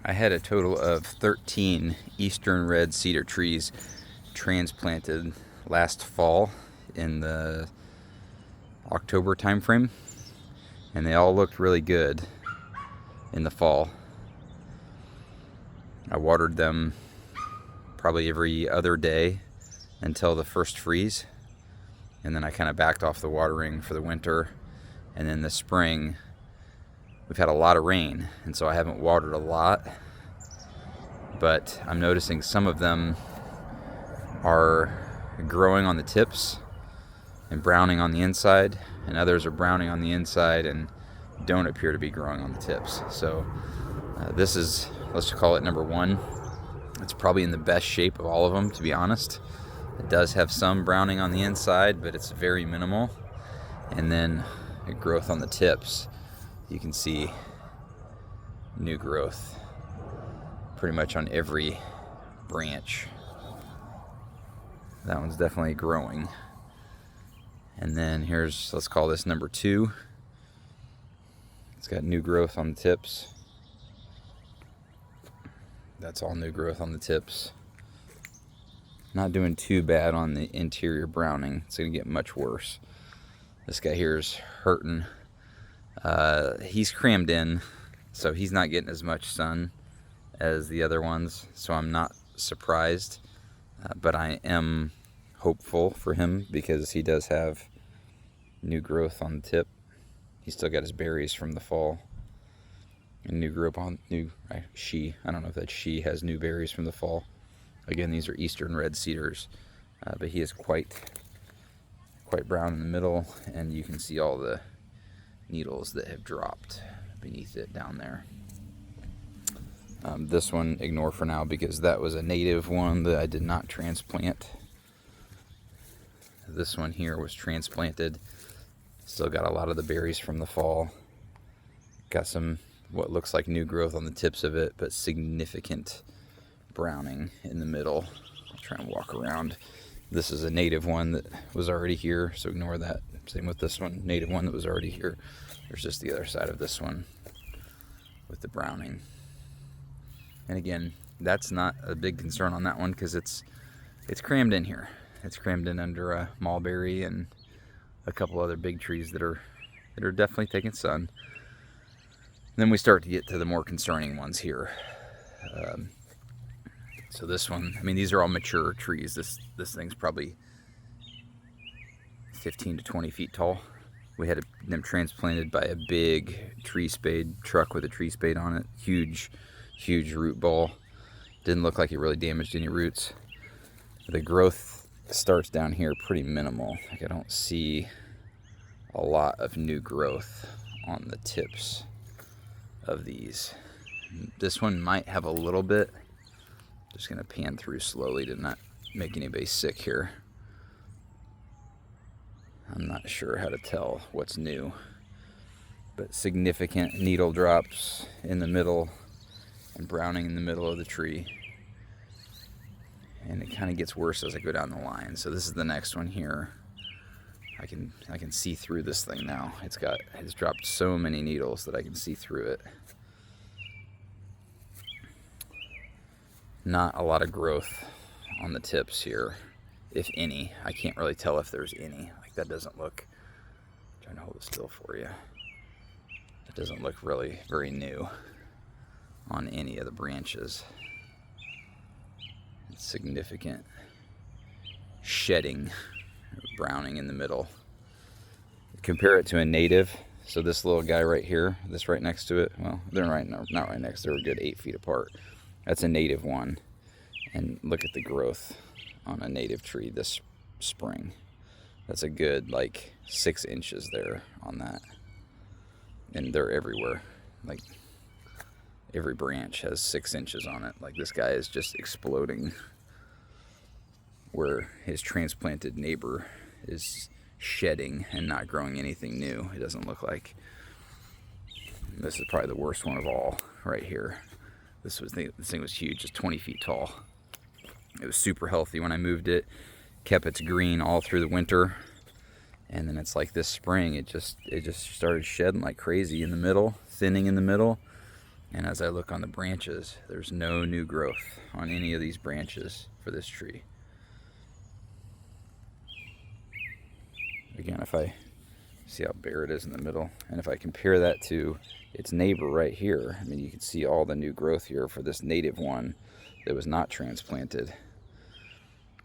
I had a total of 13 Eastern Red Cedar trees transplanted last fall in the October time frame, and they all looked really good in the fall. I watered them probably every other day until the first freeze, and then I kind of backed off the watering for the winter. And then this spring we've had a lot of rain, and so I haven't watered a lot, but I'm noticing some of them are growing on the tips and browning on the inside, and others are browning on the inside and don't appear to be growing on the tips. So this is, let's call it number one. It's probably in the best shape of all of them, to be honest. It does have some browning on the inside, but it's very minimal. And then growth on the tips, you can see new growth pretty much on every branch. That one's definitely growing. And then here's, let's call this number two. It's got new growth on the tips. That's all new growth on the tips. Not doing too bad on the interior browning. It's going to get much worse. This guy here is hurting. He's crammed in, so he's not getting as much sun as the other ones, so I'm not surprised. But I am hopeful for him because he does have new growth on the tip. He's still got his berries from the fall. And new growth on she. I don't know if that she has new berries from the fall. Again, these are Eastern Red Cedars, but he is quite brown in the middle, and you can see all the needles that have dropped beneath it down there. This one, ignore for now because that was a native one that I did not transplant. This one here was transplanted. Still got a lot of the berries from the fall. Got some what looks like new growth on the tips of it, but significant browning in the middle. I'll try and walk around. This is a native one that was already here, so ignore that. Same with this one, native one that was already here. There's just the other side of this one with the browning. And again, that's not a big concern on that one because it's crammed in here. It's crammed in under a mulberry and a couple other big trees that are definitely taking sun. Then we start to get to the more concerning ones here. So this one, I mean, these are all mature trees. This thing's probably 15 to 20 feet tall. We had them transplanted by a big tree spade truck with a tree spade on it. Huge root ball. Didn't look like it really damaged any roots. The growth starts down here pretty minimal. Like I don't see a lot of new growth on the tips of these. This one might have a little bit. Just gonna pan through slowly to not make anybody sick here. I'm not sure how to tell what's new, but significant needle drops in the middle and browning in the middle of the tree. And it kind of gets worse as I go down the line. So this is the next one here. I can see through this thing now. It's dropped so many needles that I can see through it. Not a lot of growth on the tips here, if any. I can't really tell if there's any. Like that doesn't look, I'm trying to hold it still for you. It doesn't look really very new on any of the branches. It's significant shedding, browning in the middle. Compare it to a native. So this little guy right here, this right next to it, well, they're not right next, they're a good 8 feet apart. That's a native one. And look at the growth on a native tree this spring. That's a good like 6 inches there on that. And they're everywhere. Like every branch has 6 inches on it. Like this guy is just exploding where his transplanted neighbor is shedding and not growing anything new. It doesn't look like. This is probably the worst one of all right here. This thing was huge, just 20 feet tall. It was super healthy when I moved it. Kept its green all through the winter. And then it's like this spring, it just started shedding like crazy in the middle, thinning in the middle. And as I look on the branches, there's no new growth on any of these branches for this tree. Again, if I see how bare it is in the middle, and if I compare that to its neighbor right here, I mean, you can see all the new growth here for this native one that was not transplanted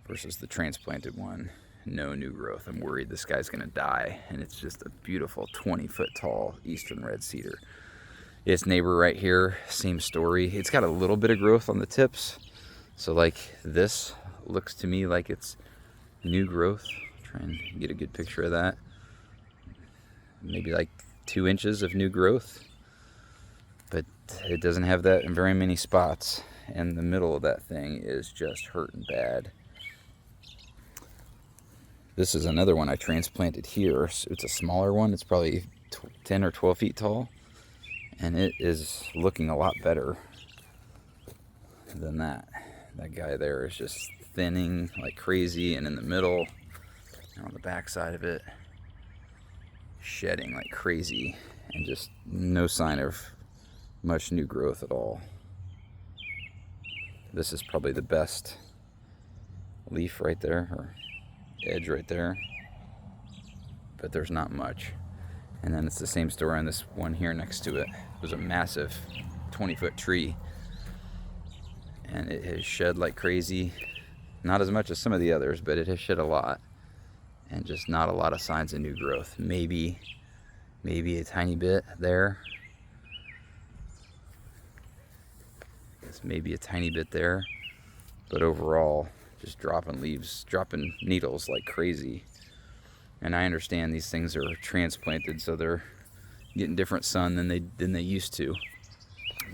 versus the transplanted one. No new growth. I'm worried this guy's gonna die, and it's just a beautiful 20-foot tall Eastern Red Cedar. Its neighbor right here, same story. It's got a little bit of growth on the tips. So like this looks to me like it's new growth. Try and get a good picture of that. Maybe like 2 inches of new growth. But it doesn't have that in very many spots. And the middle of that thing is just hurting bad. This is another one I transplanted here. It's a smaller one. It's probably 10 or 12 feet tall. And it is looking a lot better than that. That guy there is just thinning like crazy, and in the middle and on the back side of it, shedding like crazy, and just no sign of much new growth at all. This is probably the best leaf right there, or edge right there, but there's not much. And then it's the same story on this one here next to it. It was a massive 20-foot tree, and it has shed like crazy. Not as much as some of the others, but it has shed a lot, and just not a lot of signs of new growth. Maybe a tiny bit there. Maybe a tiny bit there, but overall, just dropping leaves, dropping needles like crazy. And I understand these things are transplanted, so they're getting different sun than they used to.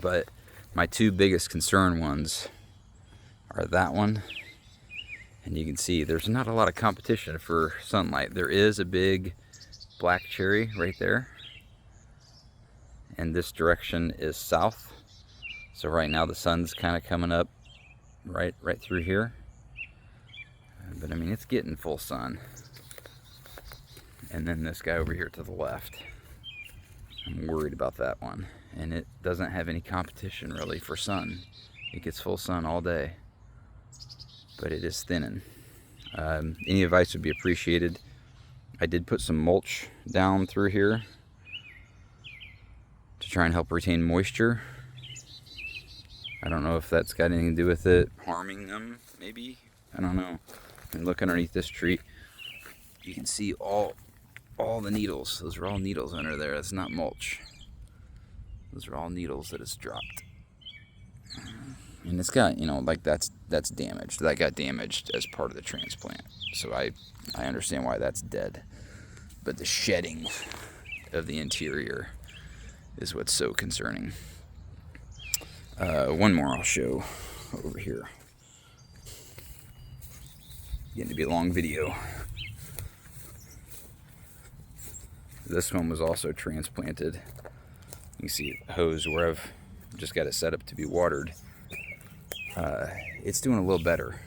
But my 2 biggest concern ones are that one, and you can see there's not a lot of competition for sunlight. There is a big black cherry right there, and this direction is south. So right now the sun's kind of coming up right through here. But I mean, it's getting full sun. And then this guy over here to the left, I'm worried about that one. And it doesn't have any competition really for sun. It gets full sun all day, but it is thinning. Any advice would be appreciated. I did put some mulch down through here to try and help retain moisture. I don't know if that's got anything to do with it harming them, maybe. I don't know. And look underneath this tree, you can see all the needles. Those are all needles under there. That's not mulch. Those are all needles that it's dropped. And it's got, you know, like that's damaged. That got damaged as part of the transplant. So I understand why that's dead. But the shedding of the interior is what's so concerning. One more I'll show over here. Getting to be a long video. This one was also transplanted. You can see a hose where I've just got it set up to be watered. It's doing a little better.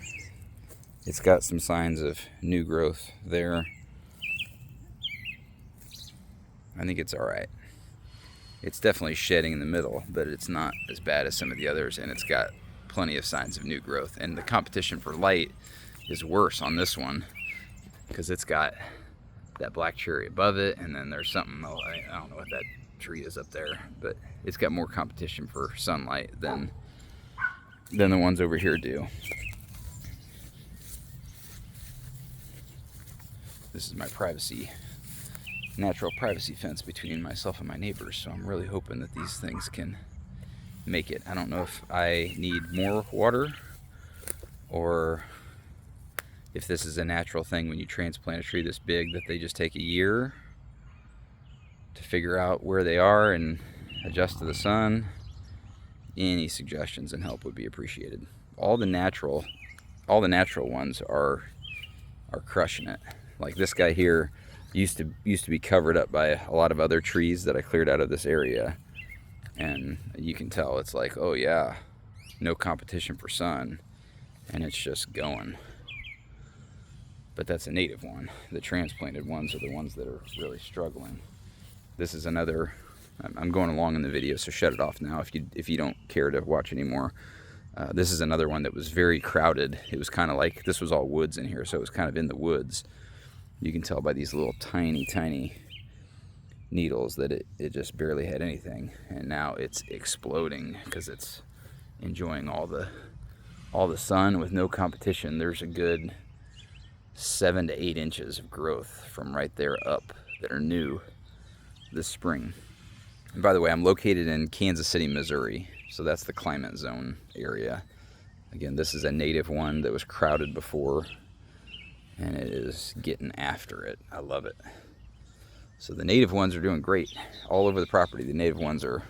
It's got some signs of new growth there. I think it's all right. It's definitely shedding in the middle, but it's not as bad as some of the others, and it's got plenty of signs of new growth. And the competition for light is worse on this one because it's got that black cherry above it, and then there's something, I don't know what that tree is up there, but it's got more competition for sunlight than the ones over here do. This is my natural privacy fence between myself and my neighbors, so I'm really hoping that these things can make it. I don't know if I need more water or if this is a natural thing when you transplant a tree this big that they just take a year to figure out where they are and adjust to the sun. Any suggestions and help would be appreciated. All the natural ones are crushing it. Like this guy here used to be covered up by a lot of other trees that I cleared out of this area, and you can tell it's like, oh yeah, no competition for sun, and it's just going. But that's a native one. The transplanted ones are the ones that are really struggling. This is another I'm going along in the video, so shut it off now if you don't care to watch anymore. This is another one that was very crowded. It was kind of like, this was all woods in here, so it was kind of in the woods. You can tell by these little tiny needles that it just barely had anything, and now it's exploding because it's enjoying all the sun with no competition. There's a good 7 to 8 inches of growth from right there up that are new this spring. And by the way, I'm located in Kansas City, Missouri, so that's the climate zone area. Again, this is a native one that was crowded before, and it is getting after it. I love it. So the native ones are doing great all over the property. The native ones are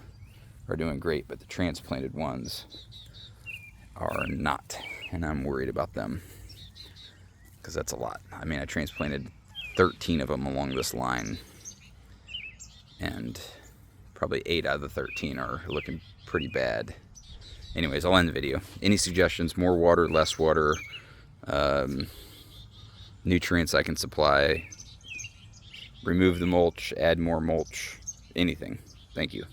doing great, but the transplanted ones are not, and I'm worried about them because that's a lot. I mean, I transplanted 13 of them along this line, and probably 8 out of the 13 are looking pretty bad. Anyways, I'll end the video. Any suggestions? More water, less water, nutrients I can supply, remove the mulch, add more mulch, anything. Thank you.